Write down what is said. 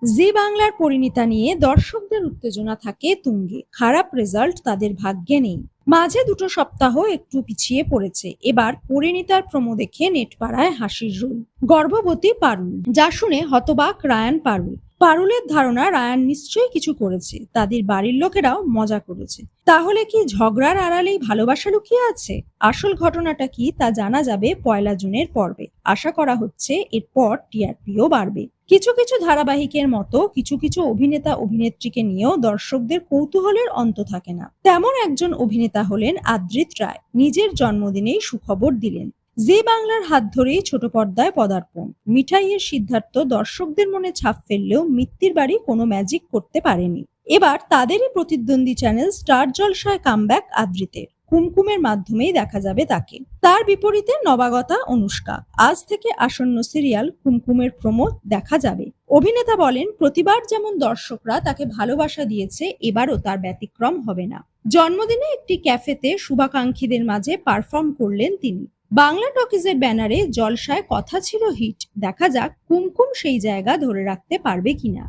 জি বাংলার পরিণীতা নিয়ে দর্শকদের উত্তেজনা থাকে তুঙ্গে। খারাপ রেজাল্ট তাদের ভাগ্যে নেই। মাঝে দুটো সপ্তাহ একটু পিছিয়ে পড়েছে। এবার পরিণীতার প্রোমো দেখে নেটপাড়ায় হাসির রোল। গর্ভবতী পারুল, যা শুনে হতবাক রায়ান পারুল। পারুলের ধারণা রায়ান নিশ্চয়ই কিছু করেছে, তাদের বাড়ির লোকেরাও মজা করেছে। তাহলে কি ঝগড়ার আড়ালেই ভালোবাসা লুকিয়ে আছে? আসল ঘটনাটা কি তা জানা যাবে 1 জুনের পর্বে। আশা করা হচ্ছে এরপর টিআরপিও বাড়বে। কিছু কিছু ধারাবাহিকের মতো কিছু কিছু অভিনেতা অভিনেত্রীকে নিয়েও দর্শকদের কৌতূহলের অন্ত থাকে না। তেমন একজন অভিনেতা হলেন আদ্রিত রায়। নিজের জন্মদিনেই সুখবর দিলেন। জি বাংলার হাত ধরেই ছোট পর্দায় পদার্পণ। মিঠাইয়ের সিদ্ধার্থ দর্শকদের মনে ছাপ ফেললেও মিত্তির বাড়ি কোনো ম্যাজিক করতে পারেনি। এবার তাদেরই প্রতিদ্বন্দ্বী চ্যানেল স্টার জলসায় কামব্যাক আদ্রিতের। কুমকুমের মাধ্যমেই দেখা যাবে তাকে। তার বিপরীতে নবাগতা অনুষ্কা। আজ থেকে আসন্ন সিরিয়াল কুমকুমের প্রোমো দেখা যাবে। অভিনেতা বলেন, প্রতিবার যেমন দর্শকরা তাকে ভালোবাসা দিয়েছে, এবারও তার ব্যতিক্রম হবে না। জন্মদিনে একটি ক্যাফেতে শুভাকাঙ্ক্ষীদের মাঝে পারফর্ম করলেন তিনি। বাংলা টকিজের ব্যানারে জলসায় কথা ছিল হিট। দেখা যাক কুমকুম সেই জায়গা ধরে রাখতে পারবে কিনা।